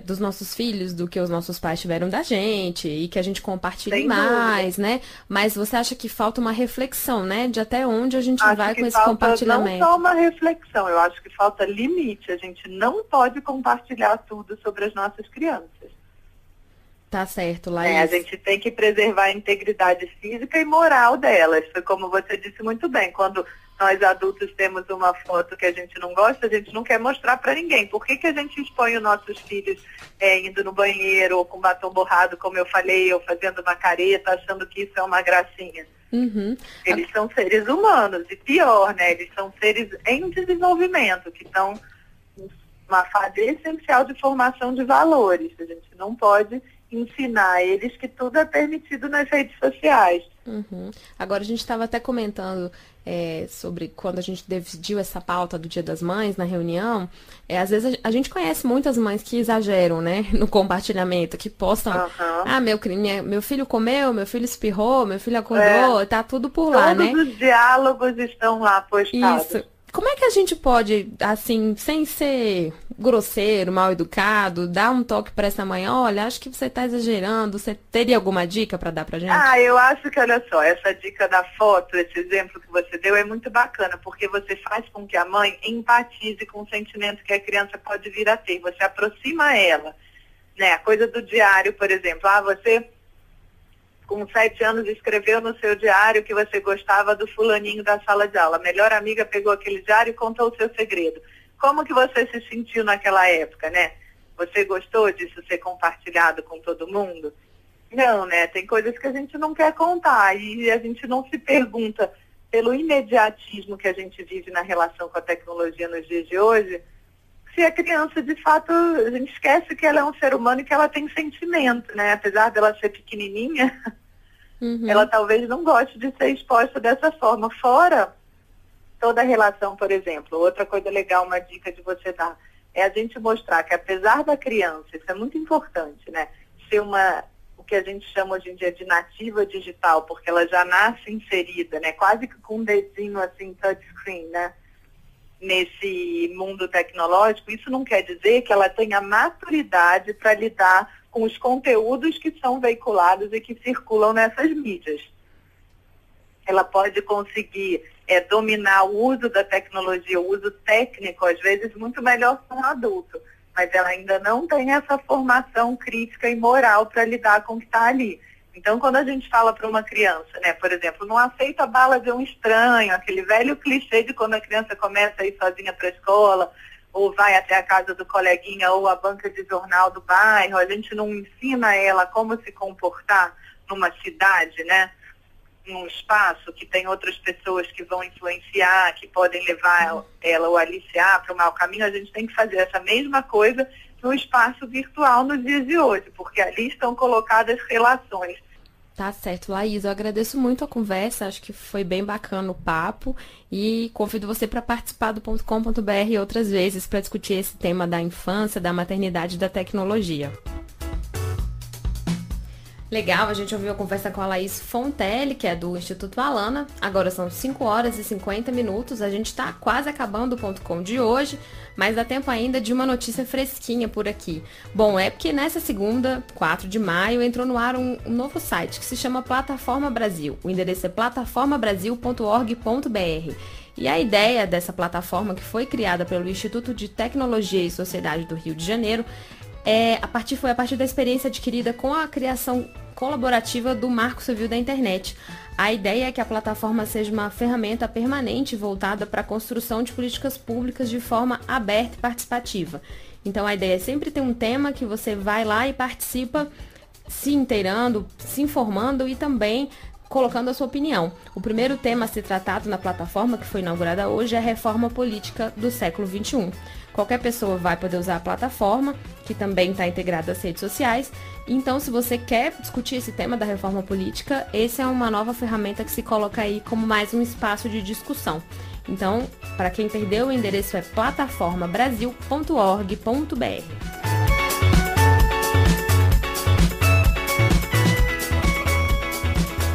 dos nossos filhos do que os nossos pais tiveram da gente e que a gente compartilhe mais, né? Mas você acha que falta uma reflexão, né? De até onde a gente vai com esse compartilhamento? Não só uma reflexão, eu acho que falta limite. A gente não pode compartilhar tudo sobre as nossas crianças. Tá certo, Laís. A gente tem que preservar a integridade física e moral delas. Foi como você disse muito bem, quando nós adultos temos uma foto que a gente não gosta, a gente não quer mostrar para ninguém. Por que a gente expõe os nossos filhos indo no banheiro ou com batom borrado, como eu falei, ou fazendo uma careta, achando que isso é uma gracinha? Uhum. Eles são seres humanos, e pior, né? Eles são seres em desenvolvimento, que estão numa fase essencial de formação de valores. A gente não pode ensinar a eles que tudo é permitido nas redes sociais. Uhum. Agora, a gente estava até comentando sobre quando a gente decidiu essa pauta do Dia das Mães na reunião. Às vezes a gente conhece muitas mães que exageram, né, no compartilhamento, que postam, meu filho comeu, meu filho espirrou, meu filho acordou, tá tudo por lá, né? Todos os diálogos estão lá postados. Isso. Como é que a gente pode, assim, sem ser grosseiro, mal educado, dar um toque para essa mãe? Olha, acho que você está exagerando. Você teria alguma dica para dar para gente? Eu acho que, olha só, essa dica da foto, esse exemplo que você deu é muito bacana, porque você faz com que a mãe empatize com o sentimento que a criança pode vir a ter. Você aproxima ela, né? A coisa do diário, por exemplo. Você com 7 anos, escreveu no seu diário que você gostava do fulaninho da sala de aula. A melhor amiga pegou aquele diário e contou o seu segredo. Como que você se sentiu naquela época, né? Você gostou disso ser compartilhado com todo mundo? Não, né? Tem coisas que a gente não quer contar e a gente não se pergunta, pelo imediatismo que a gente vive na relação com a tecnologia nos dias de hoje, se a criança, de fato, a gente esquece que ela é um ser humano e que ela tem sentimento, né? Apesar dela ser pequenininha, ela talvez não goste de ser exposta dessa forma. Fora toda a relação, por exemplo, outra coisa legal, uma dica de você dar, é a gente mostrar que apesar da criança, isso é muito importante, né? Ser o que a gente chama hoje em dia de nativa digital, porque ela já nasce inserida, né? Quase que com um dedinho assim, touchscreen, né? Nesse mundo tecnológico, isso não quer dizer que ela tenha maturidade para lidar com os conteúdos que são veiculados e que circulam nessas mídias. Ela pode conseguir dominar o uso da tecnologia, o uso técnico, às vezes, muito melhor que um adulto, mas ela ainda não tem essa formação crítica e moral para lidar com o que está ali. Então, quando a gente fala para uma criança, né, por exemplo, não aceita a bala de um estranho, aquele velho clichê de quando a criança começa a ir sozinha para a escola, ou vai até a casa do coleguinha, ou a banca de jornal do bairro, a gente não ensina ela como se comportar numa cidade, né, num espaço que tem outras pessoas que vão influenciar, que podem levar ela ou aliciar para o mau caminho. A gente tem que fazer essa mesma coisa no espaço virtual nos dias de hoje, porque ali estão colocadas relações. Tá certo, Laís, eu agradeço muito a conversa, acho que foi bem bacana o papo e convido você para participar do .com.br outras vezes para discutir esse tema da infância, da maternidade e da tecnologia. Legal, a gente ouviu a conversa com a Laís Fontelli, que é do Instituto Alana. Agora são 5 horas e 50 minutos. A gente está quase acabando o .com de hoje, mas dá tempo ainda de uma notícia fresquinha por aqui. Bom, é porque nessa segunda, 4 de maio, entrou no ar um novo site que se chama Plataforma Brasil. O endereço é plataformabrasil.org.br. E a ideia dessa plataforma, que foi criada pelo Instituto de Tecnologia e Sociedade do Rio de Janeiro, foi a partir da experiência adquirida com a criação colaborativa do Marco Civil da Internet. A ideia é que a plataforma seja uma ferramenta permanente voltada para a construção de políticas públicas de forma aberta e participativa. Então a ideia é sempre ter um tema que você vai lá e participa, se inteirando, se informando e também colocando a sua opinião. O primeiro tema a ser tratado na plataforma, que foi inaugurada hoje, é a reforma política do século XXI. Qualquer pessoa vai poder usar a plataforma, que também está integrada às redes sociais. Então, se você quer discutir esse tema da reforma política, essa é uma nova ferramenta que se coloca aí como mais um espaço de discussão. Então, para quem perdeu, o endereço é plataformabrasil.org.br.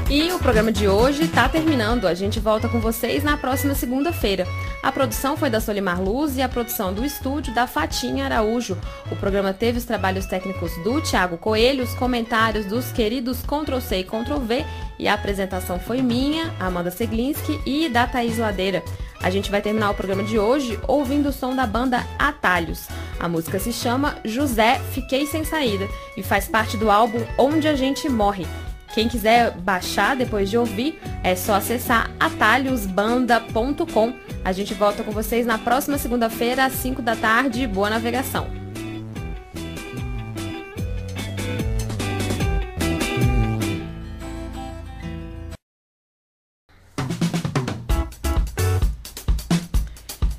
E o programa de hoje está terminando. A gente volta com vocês na próxima segunda-feira. A produção foi da Solimar Luz e a produção do estúdio da Fatinha Araújo. O programa teve os trabalhos técnicos do Thiago Coelho, os comentários dos queridos Ctrl+C e Ctrl+V e a apresentação foi minha, Amanda Seglinski e da Thaís Ladeira. A gente vai terminar o programa de hoje ouvindo o som da banda Atalhos. A música se chama José, Fiquei Sem Saída e faz parte do álbum Onde a Gente Morre. Quem quiser baixar depois de ouvir, é só acessar atalhosbanda.com. A gente volta com vocês na próxima segunda-feira, às 5 da tarde. Boa navegação!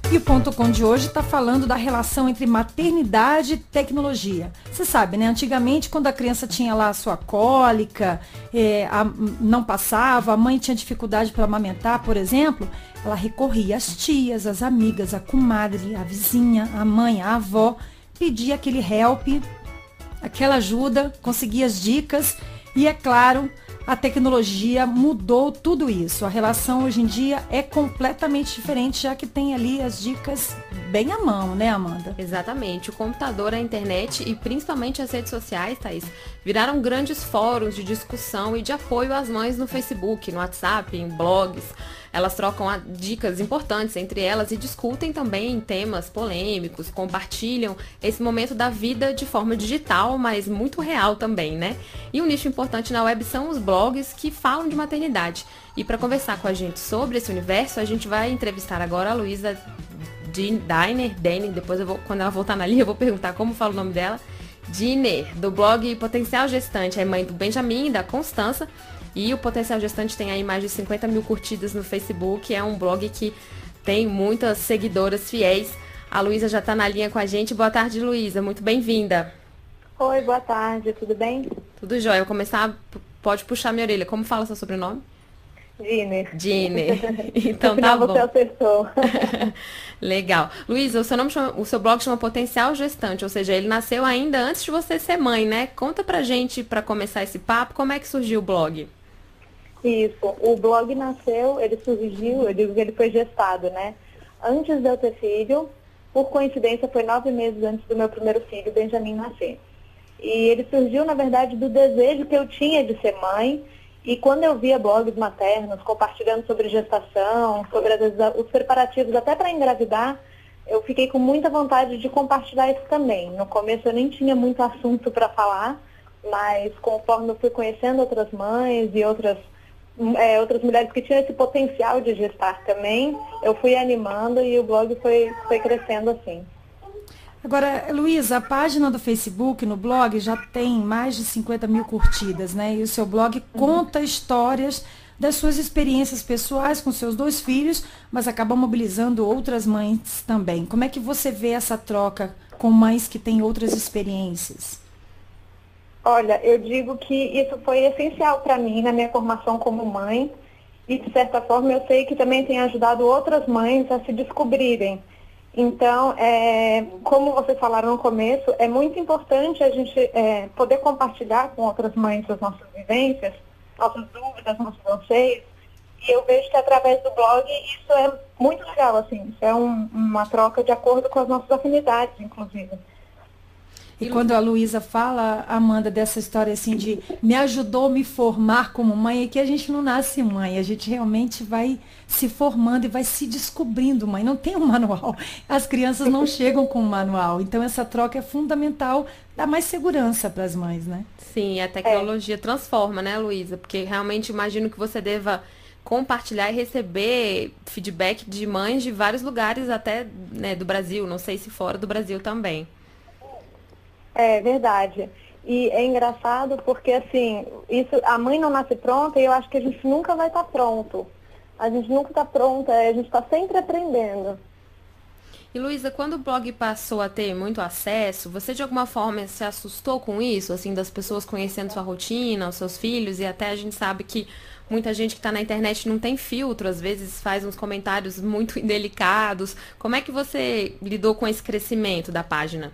E o .com de hoje está falando da relação entre maternidade e tecnologia. Você sabe, né? Antigamente, quando a criança tinha lá a sua cólica, não passava, a mãe tinha dificuldade para amamentar, por exemplo, ela recorria às tias, às amigas, à comadre, à vizinha, à mãe, à avó, pedia aquele help, aquela ajuda, conseguia as dicas e, é claro, a tecnologia mudou tudo isso. A relação hoje em dia é completamente diferente, já que tem ali as dicas bem à mão, né, Amanda? Exatamente. O computador, a internet e principalmente as redes sociais, Thaís, viraram grandes fóruns de discussão e de apoio às mães no Facebook, no WhatsApp, em blogs. Elas trocam dicas importantes entre elas e discutem também temas polêmicos, compartilham esse momento da vida de forma digital, mas muito real também, né? E um nicho importante na web são os blogs que falam de maternidade. E para conversar com a gente sobre esse universo, a gente vai entrevistar agora a Luísa Diner, depois quando ela voltar na linha, eu vou perguntar como fala o nome dela. Diner, do blog Potencial Gestante, é mãe do Benjamin e da Constança. E o Potencial Gestante tem aí mais de 50 mil curtidas no Facebook. É um blog que tem muitas seguidoras fiéis. A Luísa já está na linha com a gente. Boa tarde, Luísa. Muito bem-vinda. Oi, boa tarde. Tudo bem? Tudo jóia. Eu vou começar, pode puxar minha orelha. Como fala seu sobrenome? Diner. Então tá bom. Você acertou. Legal. Luísa, o seu blog chama Potencial Gestante, ou seja, ele nasceu ainda antes de você ser mãe, né? Conta pra gente, pra começar esse papo, como é que surgiu o blog? Isso. O blog nasceu, ele surgiu, eu digo que ele foi gestado, né? Antes de eu ter filho, por coincidência, foi 9 meses antes do meu primeiro filho, Benjamin, nascer. E ele surgiu, na verdade, do desejo que eu tinha de ser mãe. E quando eu via blogs maternos compartilhando sobre gestação, sobre os preparativos até para engravidar, eu fiquei com muita vontade de compartilhar isso também. No começo eu nem tinha muito assunto para falar, mas conforme eu fui conhecendo outras mães e outras mulheres que tinham esse potencial de gestar também, eu fui animando e o blog foi crescendo assim. Agora, Luísa, a página do Facebook, no blog, já tem mais de 50 mil curtidas, né? E o seu blog conta histórias das suas experiências pessoais com seus 2 filhos, mas acaba mobilizando outras mães também. Como é que você vê essa troca com mães que têm outras experiências? Olha, eu digo que isso foi essencial para mim na minha formação como mãe e, de certa forma, eu sei que também tem ajudado outras mães a se descobrirem. Então, como vocês falaram no começo, é muito importante a gente poder compartilhar com outras mães as nossas vivências, nossas dúvidas, nossos anseios. E eu vejo que através do blog isso é muito legal, assim. Isso é uma troca de acordo com as nossas afinidades, inclusive. E quando a Luísa fala, Amanda, dessa história assim de me ajudou a me formar como mãe, é que a gente não nasce mãe, a gente realmente vai se formando e vai se descobrindo mãe. Não tem um manual, as crianças não chegam com um manual, então essa troca é fundamental, dá mais segurança para as mães, né? Sim, a tecnologia transforma, né, Luísa? Porque realmente imagino que você deva compartilhar e receber feedback de mães de vários lugares, até, né, do Brasil, não sei se fora do Brasil também. É verdade. E é engraçado porque, assim, a mãe não nasce pronta e eu acho que a gente nunca vai estar pronto. A gente nunca está pronta, a gente está sempre aprendendo. E, Luísa, quando o blog passou a ter muito acesso, você de alguma forma se assustou com isso, assim, das pessoas conhecendo sua rotina, os seus filhos, e até a gente sabe que muita gente que está na internet não tem filtro, às vezes faz uns comentários muito indelicados. Como é que você lidou com esse crescimento da página?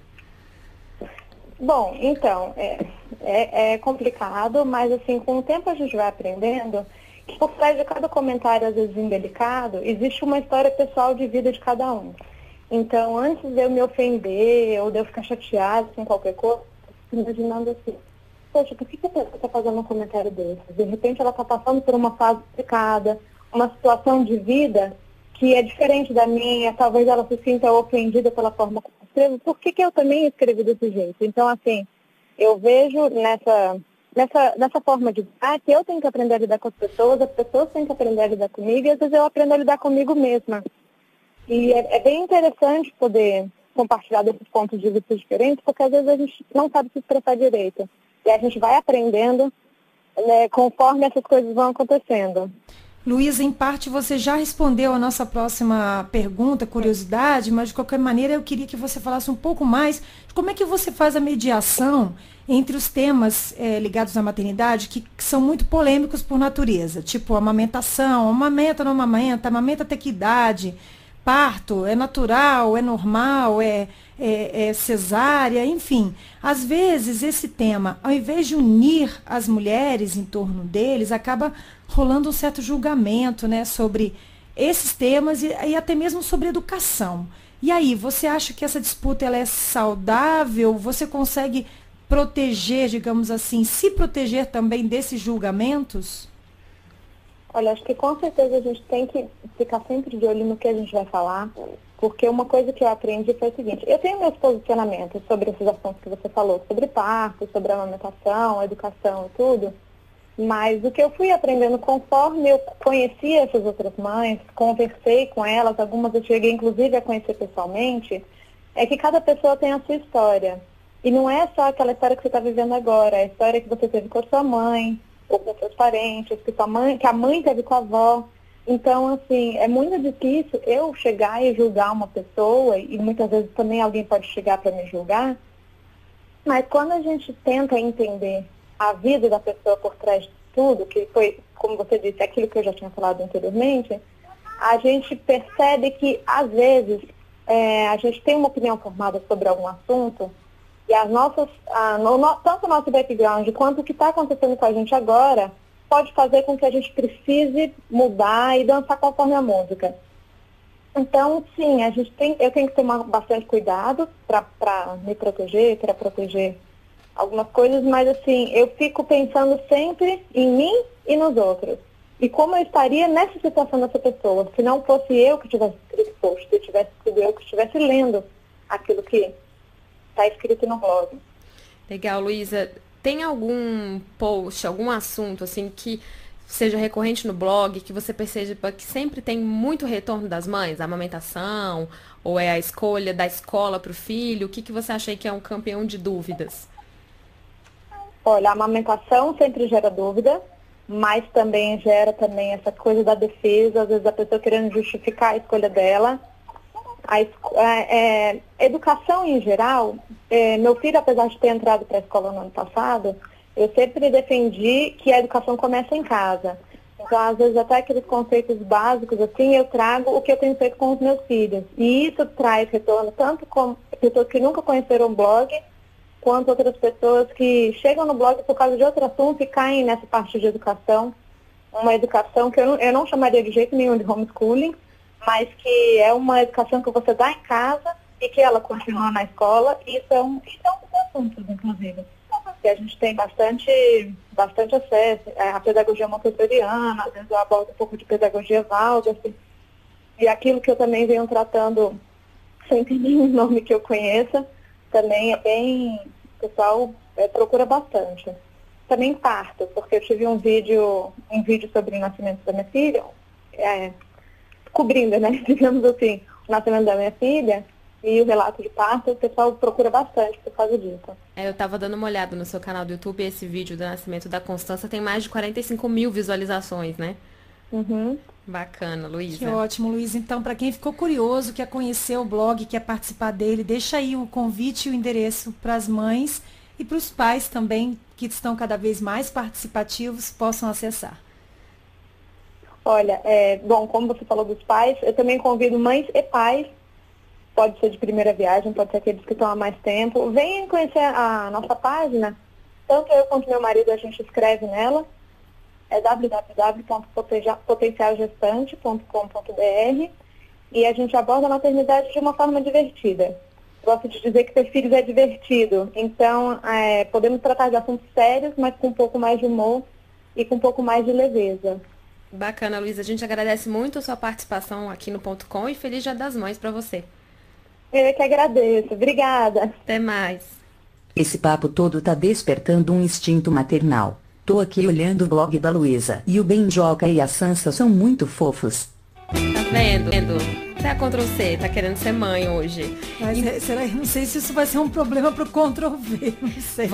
Bom, então, é complicado, mas assim, com o tempo a gente vai aprendendo que por trás de cada comentário, às vezes indelicado, existe uma história pessoal de vida de cada um. Então, antes de eu me ofender ou de eu ficar chateada com qualquer coisa, eu fico imaginando assim, poxa, por que a pessoa está fazendo um comentário desse? De repente ela está passando por uma fase complicada, uma situação de vida que é diferente da minha, talvez ela se sinta ofendida pela forma como eu escrevo, por que eu também escrevi desse jeito? Então, assim, eu vejo nessa forma de que eu tenho que aprender a lidar com as pessoas têm que aprender a lidar comigo, e às vezes eu aprendo a lidar comigo mesma. E é bem interessante poder compartilhar desses pontos de vista diferentes, porque às vezes a gente não sabe se expressar direito. E a gente vai aprendendo, né, conforme essas coisas vão acontecendo. Luísa, em parte você já respondeu a nossa próxima pergunta, curiosidade, mas de qualquer maneira eu queria que você falasse um pouco mais de como é que você faz a mediação entre os temas ligados à maternidade que são muito polêmicos por natureza, tipo amamentação, amamenta, não amamenta, amamenta até que idade, parto, é natural, é normal, é cesárea, enfim. Às vezes esse tema, ao invés de unir as mulheres em torno deles, acaba rolando um certo julgamento, né, sobre esses temas e até mesmo sobre educação. E aí, você acha que essa disputa ela é saudável? Você consegue proteger, digamos assim, se proteger também desses julgamentos? Olha, acho que com certeza a gente tem que ficar sempre de olho no que a gente vai falar, porque uma coisa que eu aprendi foi o seguinte: eu tenho meus posicionamentos sobre esses assuntos que você falou, sobre parto, sobre amamentação, educação e tudo, mas o que eu fui aprendendo conforme eu conheci essas outras mães, conversei com elas, algumas eu cheguei inclusive a conhecer pessoalmente, é que cada pessoa tem a sua história. E não é só aquela história que você está vivendo agora, é a história que você teve com a sua mãe, ou com seus parentes, que a mãe teve com a avó. Então, assim, é muito difícil eu chegar e julgar uma pessoa, e muitas vezes também alguém pode chegar para me julgar, mas quando a gente tenta entender a vida da pessoa por trás de tudo, que foi, como você disse, aquilo que eu já tinha falado anteriormente, a gente percebe que, às vezes, a gente tem uma opinião formada sobre algum assunto, e as nossas, tanto o nosso background quanto o que está acontecendo com a gente agora pode fazer com que a gente precise mudar e dançar conforme a música. Então, sim, eu tenho que tomar bastante cuidado para me proteger, para proteger algumas coisas, mas assim, eu fico pensando sempre em mim e nos outros. E como eu estaria nessa situação dessa pessoa, se não fosse eu que tivesse escrito post, se tivesse sido eu que estivesse lendo aquilo que está escrito no blog. Legal, Luísa. Tem algum post, algum assunto assim que seja recorrente no blog, que você perceba que sempre tem muito retorno das mães? A amamentação, ou é a escolha da escola para o filho? O que você acha aí que é um campeão de dúvidas? Olha, a amamentação sempre gera dúvida, mas também gera essa coisa da defesa, às vezes a pessoa querendo justificar a escolha dela. Educação em geral, meu filho, apesar de ter entrado para a escola no ano passado, eu sempre defendi que a educação começa em casa. Então, às vezes, até aqueles conceitos básicos, assim, eu trago o que eu tenho feito com os meus filhos. E isso traz retorno tanto com pessoas que nunca conheceram o blog, quanto outras pessoas que chegam no blog por causa de outro assunto e caem nessa parte de educação. Uma educação que eu não chamaria de jeito nenhum de homeschooling, mas que é uma educação que você dá em casa e que ela continua na escola. Isso é um dos assuntos, inclusive, que a gente tem bastante acesso. A pedagogia montessoriana, às vezes eu abordo um pouco de pedagogia Waldorf. E aquilo que eu também venho tratando, sem ter nenhum nome que eu conheça, também é bem... O pessoal procura bastante. Também parto, porque eu tive um vídeo sobre o nascimento da minha filha, cobrindo, né, digamos assim, o nascimento da minha filha e o relato de parto, o pessoal procura bastante por causa disso. Eu tava dando uma olhada no seu canal do YouTube e esse vídeo do nascimento da Constança tem mais de 45 mil visualizações, né? Uhum. Bacana, Luísa. Que ótimo, Luísa. Então, para quem ficou curioso, quer conhecer o blog, quer participar dele, deixa aí o convite e o endereço para as mães e para os pais também, que estão cada vez mais participativos, possam acessar. Olha, bom, como você falou dos pais, eu também convido mães e pais, pode ser de primeira viagem, pode ser aqueles que estão há mais tempo, venham conhecer a nossa página, tanto eu quanto meu marido, a gente escreve nela, é www.potencialgestante.com.br e a gente aborda a maternidade de uma forma divertida. Gosto de dizer que ter filhos é divertido, então podemos tratar de assuntos sérios, mas com um pouco mais de humor e com um pouco mais de leveza. Bacana, Luísa. A gente agradece muito a sua participação aqui no Ponto Com e feliz Dia das Mães para você. Eu que agradeço. Obrigada. Até mais. Esse papo todo tá despertando um instinto maternal. Tô aqui olhando o blog da Luísa e o Benjoca e a Sansa são muito fofos. Tá vendo? Você é Ctrl C, tá querendo ser mãe hoje. Mas, será? Não sei se isso vai ser um problema pro Ctrl V, não sei.